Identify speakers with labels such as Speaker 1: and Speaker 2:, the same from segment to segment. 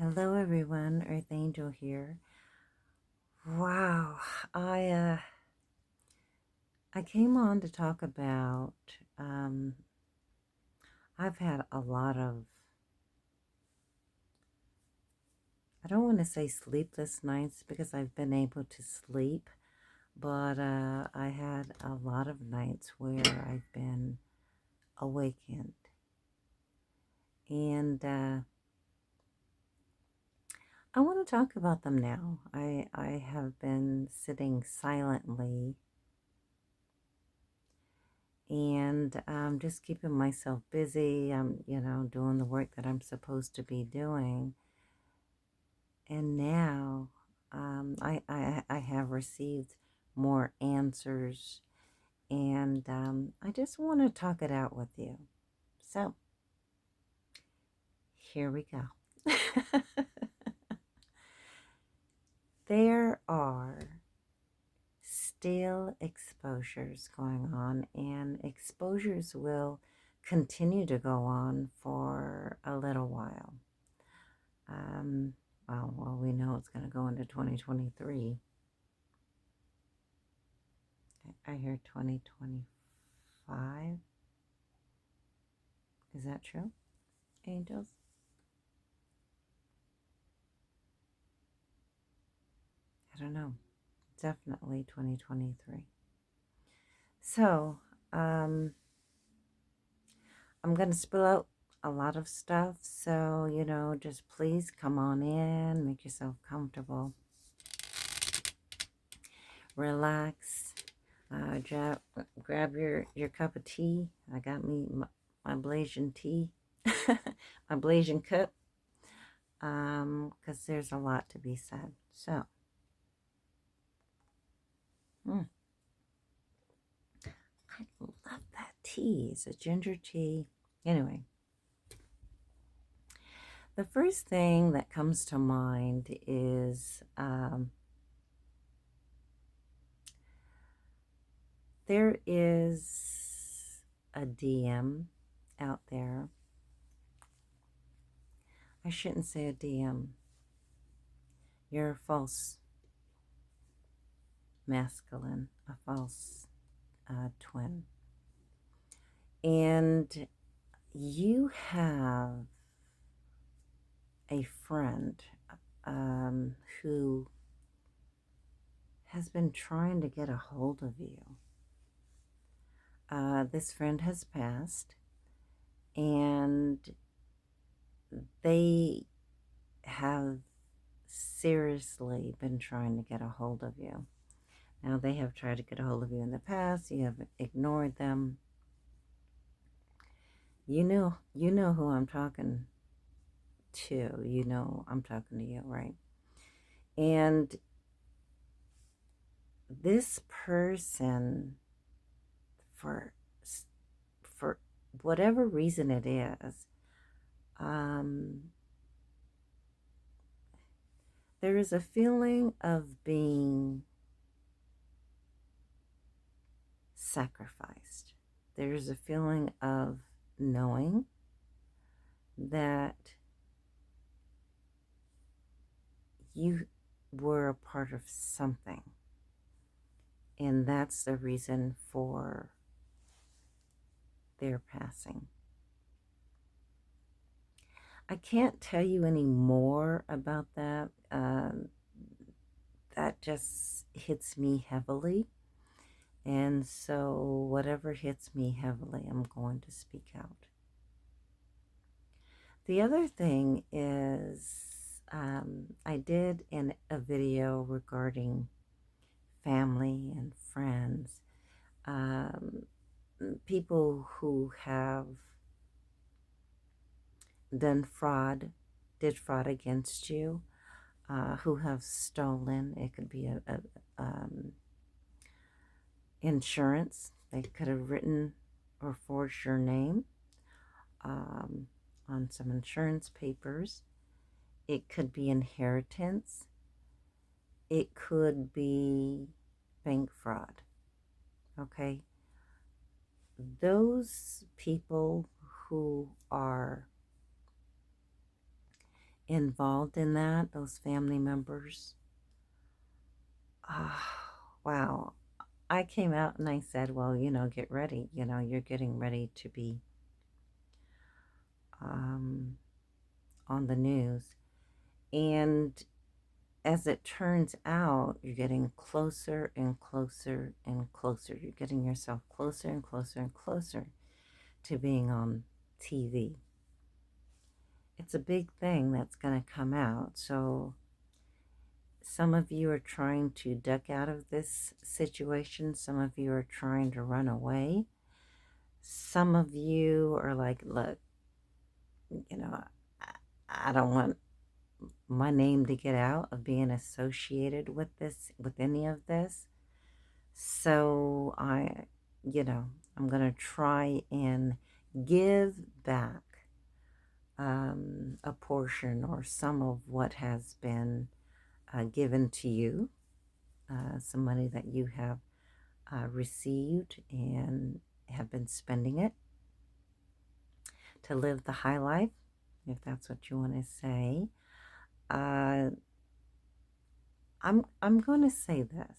Speaker 1: Hello everyone, Earthangel here. Wow, I uh I came on to talk about um I've had a lot of, I don't want to say sleepless nights because I've been able to sleep, but I had a lot of nights where I've been awakened. And I want to talk about them now. I have been sitting silently and just keeping myself busy. I'm doing the work that I'm supposed to be doing. And now I have received more answers, and I just want to talk it out with you. So, here we go. There are still exposures going on, and exposures will continue to go on for a little while. Um, well, we know it's going to go into 2023. I hear 2025. Is that true, angels? I don't know. Definitely 2023. So, um, I'm going to spill out a lot of stuff. So, just please come on in, make yourself comfortable, relax, grab your cup of tea. I got me my Blasian tea, my Blasian cup, because there's a lot to be said. So, I love that tea. It's a ginger tea. Anyway, the first thing that comes to mind is there is a DM out there. I shouldn't say a DM. You're a false masculine, a false twin. And you have a friend who has been trying to get a hold of you. This friend has passed, and they have seriously been trying to get a hold of you. Now, they have tried to get a hold of you in the past. You have ignored them. You know who I'm talking to. You know I'm talking to you, right? And this person, for for whatever reason it is, um, there is a feeling of being sacrificed. There's a feeling of knowing that you were a part of something, and that's the reason for their passing. I can't tell you any more about that. That just hits me heavily. And so, whatever hits me heavily, I'm going to speak out. The other thing is, I did a video regarding family and friends, people who have did fraud against you, who have stolen. It could be a insurance. They could have written or forged your name um, on some insurance papers. It could be inheritance. It could be bank fraud. Okay? Those people who are involved in that, those family members. Oh, wow. I came out and I said, well, get ready. You're getting ready to be um, on the news. And as it turns out, you're getting closer and closer and closer. You're getting yourself closer and closer and closer to being on TV. It's a big thing that's going to come out. So some of you are trying to duck out of this situation. Some of you are trying to run away. Some of you are like, look, I don't want my name to get out of being associated with this, with any of this. So I'm going to try and give back a portion or some of what has been given to you, some money that you have received and have been spending it to live the high life, if that's what you want to say. I'm going to say this.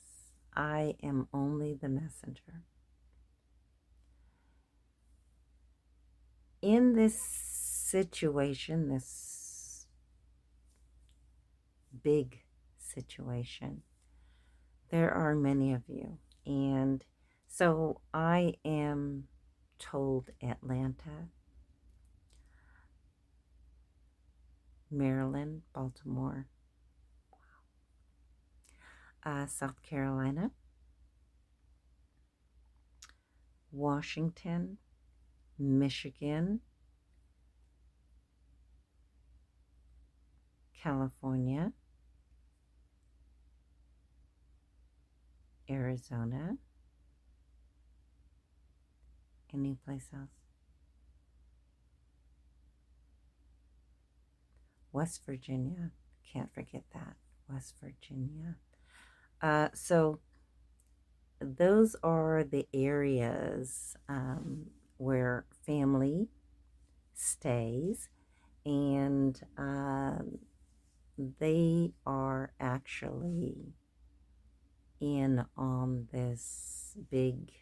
Speaker 1: I am only the messenger. In this situation, this big situation, there are many of you. And so I am told Atlanta, Maryland, Baltimore, South Carolina, Washington, Michigan, California, Arizona, any place else? West Virginia, can't forget that, West Virginia. So those are the areas where family stays, and they are actually in on this big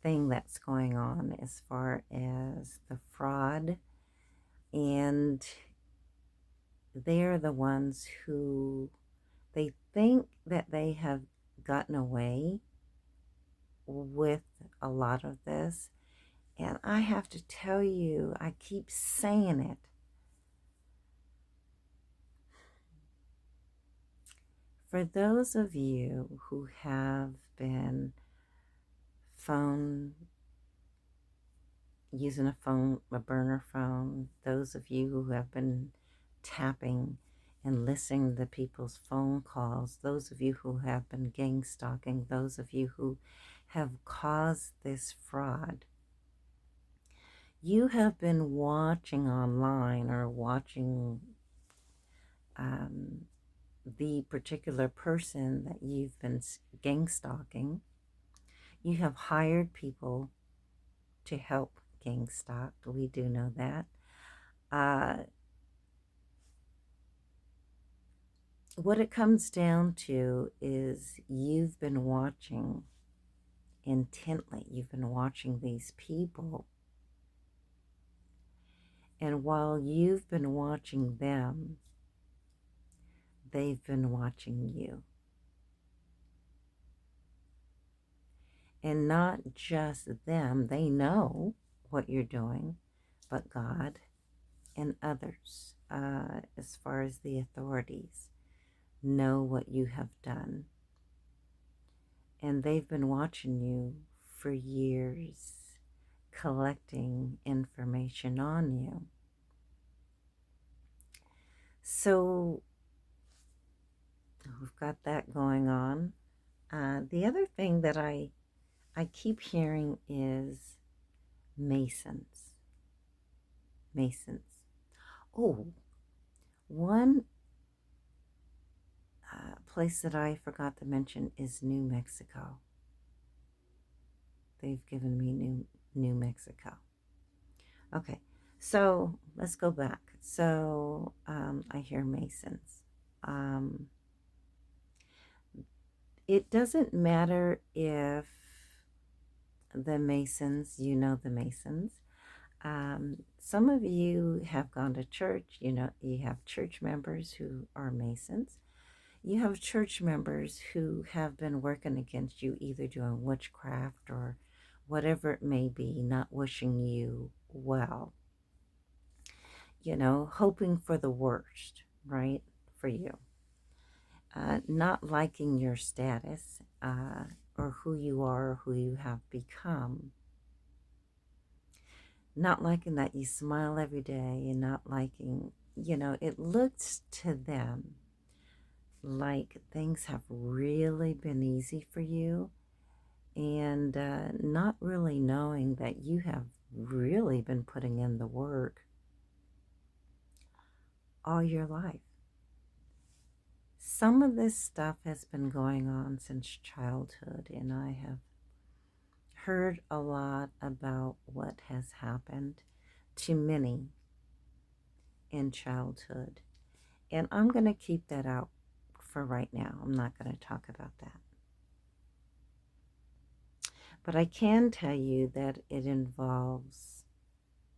Speaker 1: thing that's going on as far as the fraud, and they're the ones who they think that they have gotten away with a lot of this. And I have to tell you, I keep saying it. For those of you who have been using a burner phone, those of you who have been tapping and listening to people's phone calls, those of you who have been gang stalking, those of you who have caused this fraud, you have been watching online or watching the particular person that you've been gang stalking. You have hired people to help gang stalk. We do know that. What it comes down to is you've been watching intently. You've been watching these people. And while you've been watching them, they've been watching you. And not just them, they know what you're doing, but God and others, as far as the authorities, know what you have done. And they've been watching you for years, collecting information on you. So we've got that going on. The other thing that I keep hearing is Masons. Masons. Oh, one place that I forgot to mention is New Mexico. They've given me New Mexico. Okay, So let's go back. So I hear Masons. Um, it doesn't matter if the Masons, you know the Masons. Some of you have gone to church, you know, you have church members who are Masons. You have church members who have been working against you, either doing witchcraft or whatever it may be, not wishing you well, you know, hoping for the worst, right, for you. Not liking your status or who you are or who you have become. Not liking that you smile every day and not liking, you know, it looks to them like things have really been easy for you and not really knowing that you have really been putting in the work all your life. Some of this stuff has been going on since childhood, and I have heard a lot about what has happened to many in childhood. And I'm going to keep that out for right now. I'm not going to talk about that. But I can tell you that it involves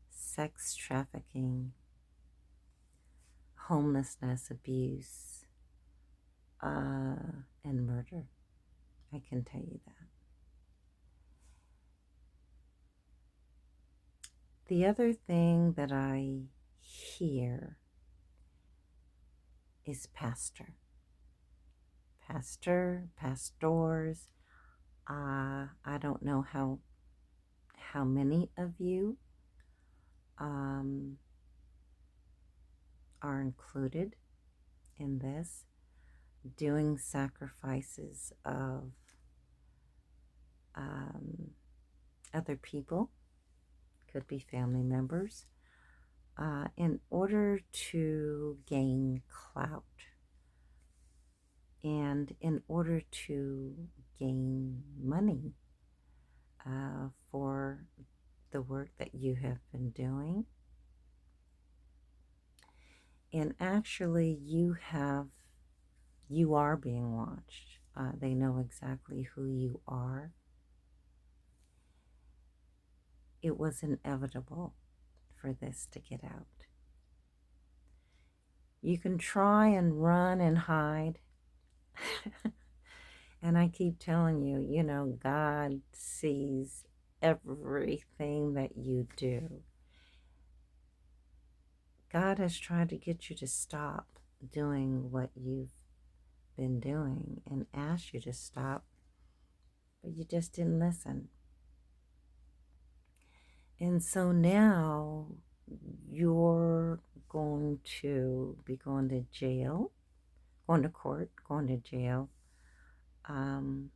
Speaker 1: sex trafficking, homelessness, abuse, and murder. I can tell you that. The other thing that I hear is pastor. Pastors. I don't know how many of you are included in this, doing sacrifices of other people, could be family members, in order to gain clout and in order to gain money for the work that you have been doing. And actually, you are being watched. They know exactly who you are. It was inevitable for this to get out. You can try and run and hide. And I keep telling you, you know, God sees everything that you do. God has tried to get you to stop doing what you've been doing and asked you to stop, but you just didn't listen. And so now you're going to be going to jail, going to court, going to jail, or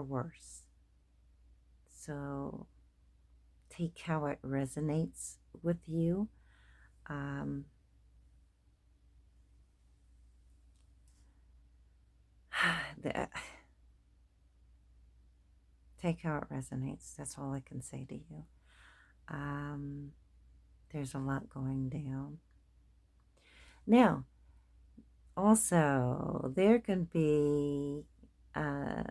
Speaker 1: worse. So take how it resonates with you. Um, the, take how it resonates. That's all I can say to you. There's a lot going down. Now, also, there can be, and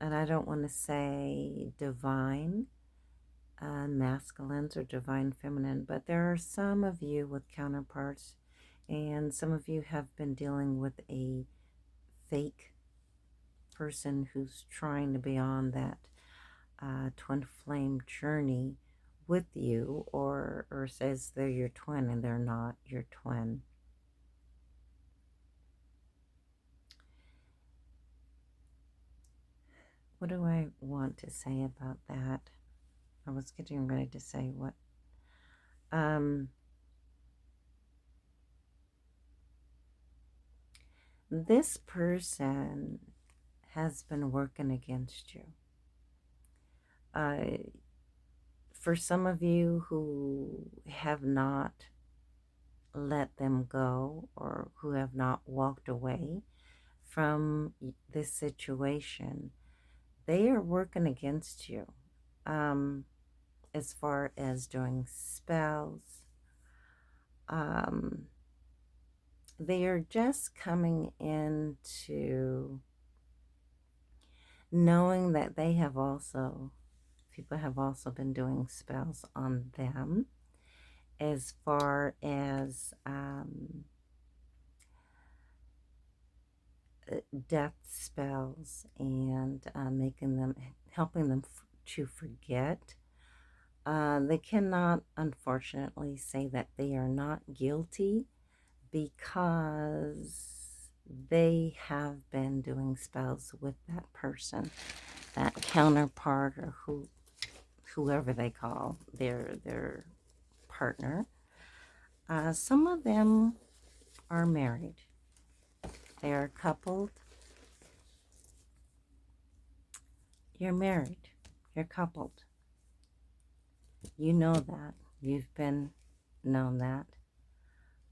Speaker 1: I don't want to say divine masculines or divine feminine, but there are some of you with counterparts, and some of you have been dealing with a fake person who's trying to be on that twin flame journey with you, or says they're your twin and they're not your twin. What do I want to say about that? I was getting ready to say what. This person has been working against you. For some of you who have not let them go or who have not walked away from this situation, they are working against you. as far as doing spells, um, they are just coming into knowing that people have also been doing spells on them, as far as death spells and helping them to forget. They cannot, unfortunately, say that they are not guilty because they have been doing spells with that person, that counterpart, or whoever they call their partner. Some of them are married. They are coupled. You're married. You're coupled. You know that. You've been known that.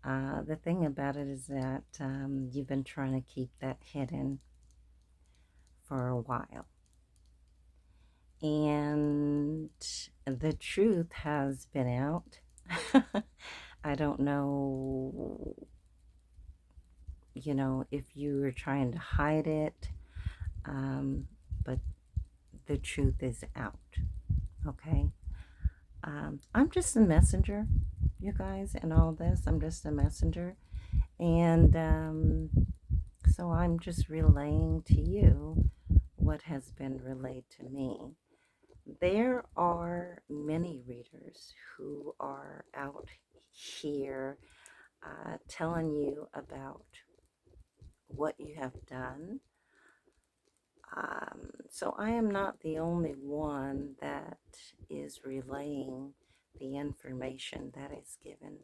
Speaker 1: The thing about it is that you've been trying to keep that hidden for a while. And the truth has been out. I don't know, if you were trying to hide it, but the truth is out. Okay? I'm just a messenger, you guys, in all this. I'm just a messenger. And so I'm just relaying to you what has been relayed to me. There are many readers who are out here telling you about what you have done. So I am not the only one that is relaying the information that is given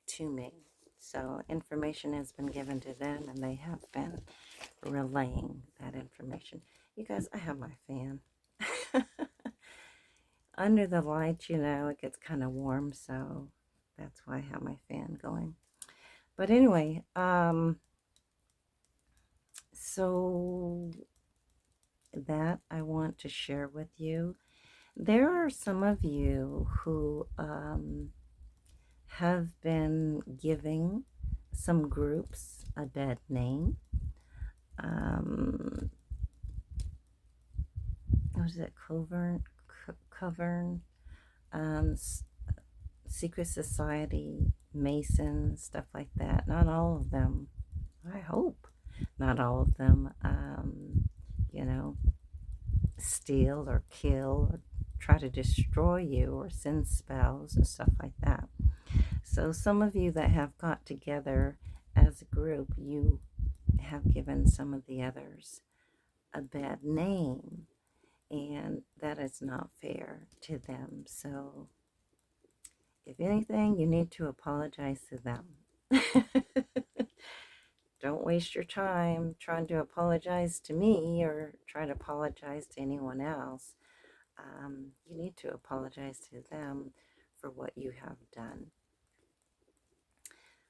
Speaker 1: to me. So information has been given to them, and they have been relaying that information. You guys, I have my fan. Under the lights, it gets kind of warm, so that's why I have my fan going. But anyway, so that I want to share with you. There are some of you who have been giving some groups a bad name. What is it? Covern, secret society, Mason, stuff like that. Not all of them. I hope not all of them. Steal or kill or try to destroy you or send spells and stuff like that. So some of you that have got together as a group, you have given some of the others a bad name, and that is not fair to them. So if anything, you need to apologize to them. Don't waste your time trying to apologize to me or try to apologize to anyone else. You need to apologize to them for what you have done.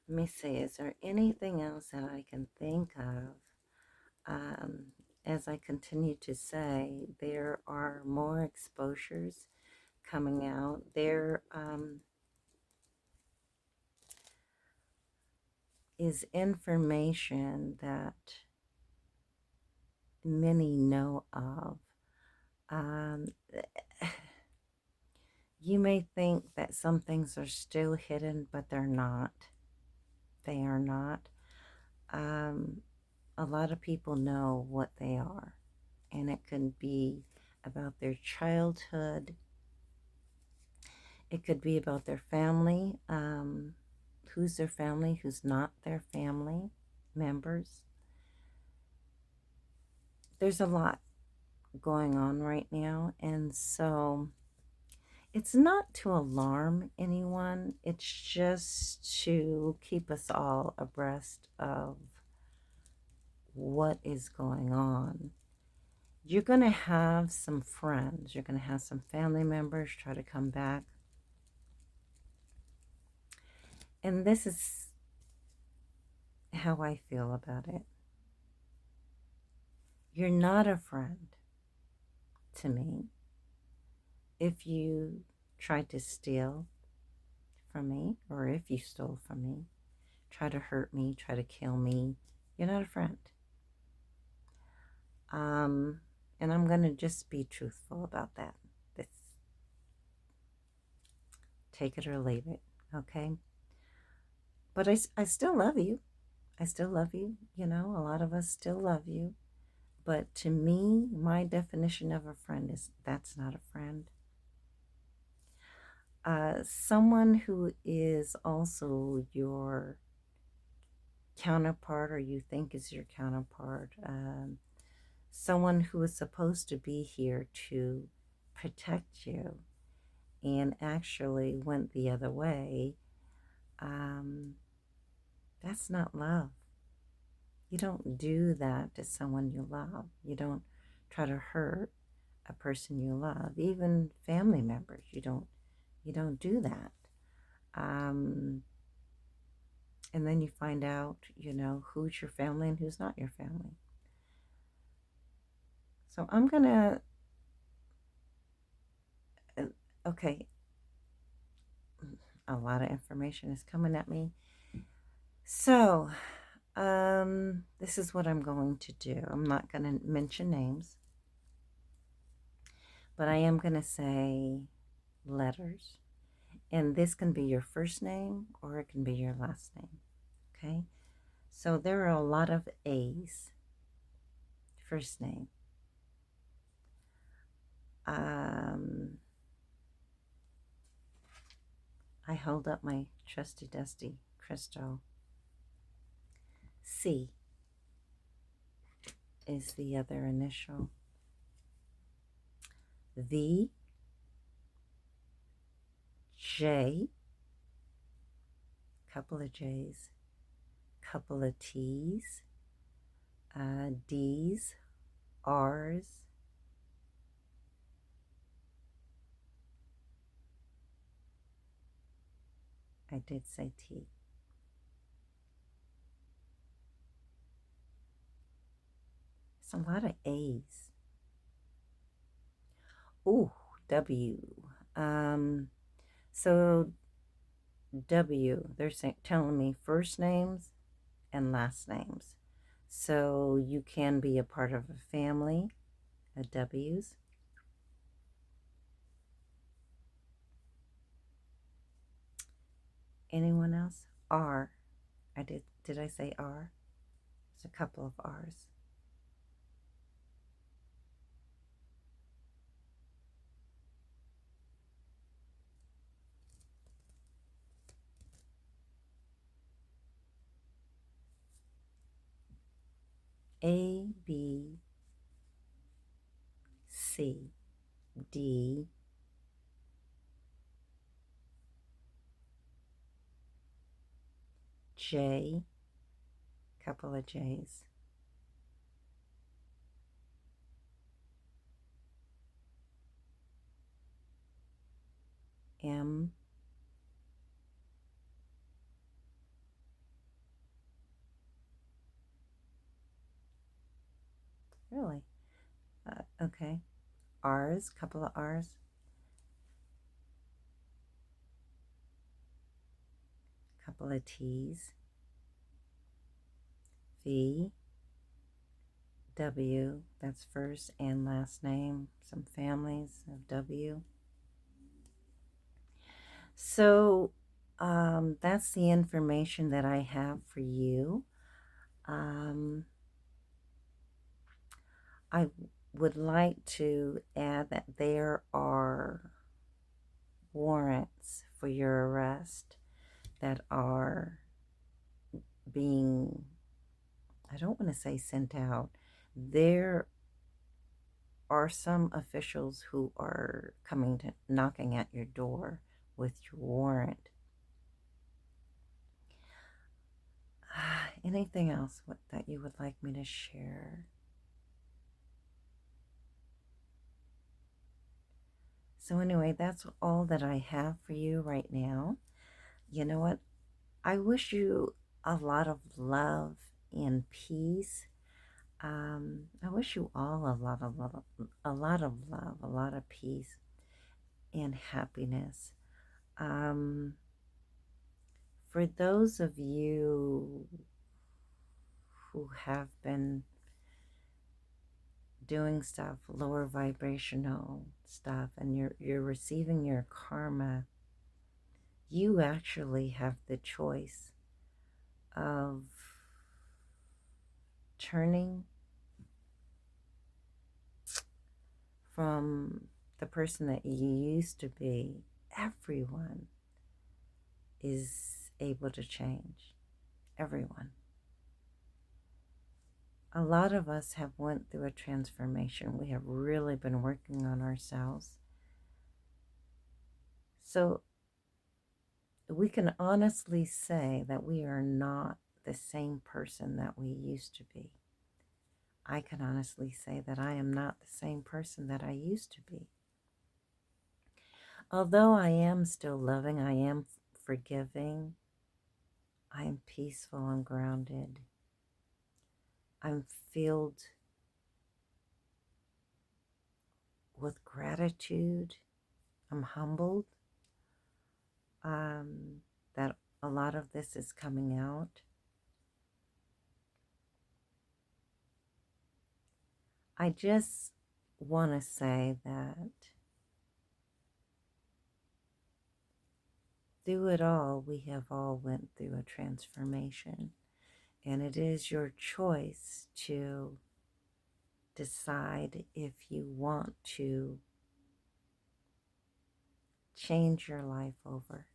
Speaker 1: Let me see, is there anything else that I can think of? As I continue to say, there are more exposures coming out. There is information that many know of. You may think that some things are still hidden, but they're not. They are not. A lot of people know what they are, and it could be about their childhood. It could be about their family, who's their family, who's not their family members. There's a lot going on right now, and so it's not to alarm anyone. It's just to keep us all abreast of what is going on. You're going to have some friends, you're going to have some family members try to come back. And this is how I feel about it. You're not a friend to me. if you tried to steal from me, or if you stole from me, try to hurt me, try to kill me, you're not a friend. Um, and I'm going to just be truthful about that. This, take it or leave it, okay? But I still love you. I still love you. You know, a lot of us still love you. But to me, my definition of a friend is that's not a friend. Someone who is also your counterpart, or you think is your counterpart, someone who is supposed to be here to protect you and actually went the other way, um, that's not love. You don't do that to someone you love. You don't try to hurt a person you love, even family members. You don't do that. Um, and then you find out, who's your family and who's not your family. So I'm gonna, okay, a lot of information is coming at me. So, this is what I'm going to do. I'm not going to mention names, but I am going to say letters. And this can be your first name or it can be your last name. Okay? So there are a lot of A's. First name. Um, I hold up my trusty dusty crystal. C is the other initial. V, J, couple of J's, couple of T's, D's, R's, I did say T. It's a lot of A's. Ooh, W. Um, so W, they're telling me first names and last names. So you can be a part of a family, a W's. Anyone else? R. Did I say R? There's a couple of R's. A, B, C, D, J, couple of J's, M, really? Okay. R's, couple of R's, couple of T's, V, W, that's first and last name, some families of W. So that's the information that I have for you. I would like to add that there are warrants for your arrest that are being, I don't want to say sent out. There are some officials who are coming to knocking at your door with your warrant. Anything else that you would like me to share? So anyway, that's all that I have for you right now. You know what? I wish you a lot of love and peace. I wish you all a lot of love, a lot of peace, and happiness. For those of you who have been doing stuff, lower vibrational stuff, and you're receiving your karma, you actually have the choice of turning from the person that you used to be. Everyone is able to change. Everyone. A lot of us have went through a transformation. We have really been working on ourselves. So we can honestly say that we are not the same person that we used to be. I can honestly say that I am not the same person that I used to be. Although I am still loving, I am forgiving, I am peaceful and grounded. I'm filled with gratitude. I'm humbled that a lot of this is coming out. I just want to say that through it all, we have all went through a transformation, and it is your choice to decide if you want to change your life over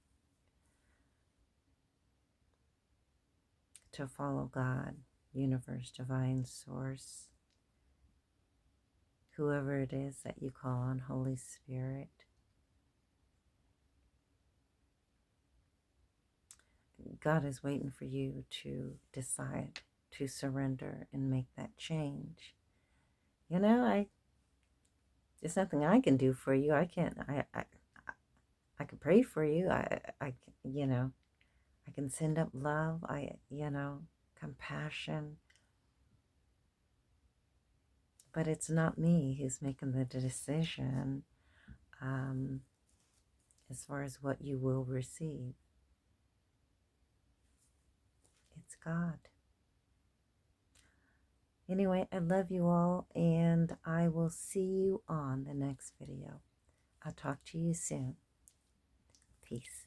Speaker 1: to follow God, universe, divine source, whoever it is that you call on, Holy Spirit. God is waiting for you to decide to surrender and make that change. You know, there's nothing I can do for you. I can't. I can pray for you. You know, I can send up love. Compassion. But it's not me who's making the decision as far as what you will receive. It's God. Anyway, I love you all, and I will see you on the next video. I'll talk to you soon. Peace.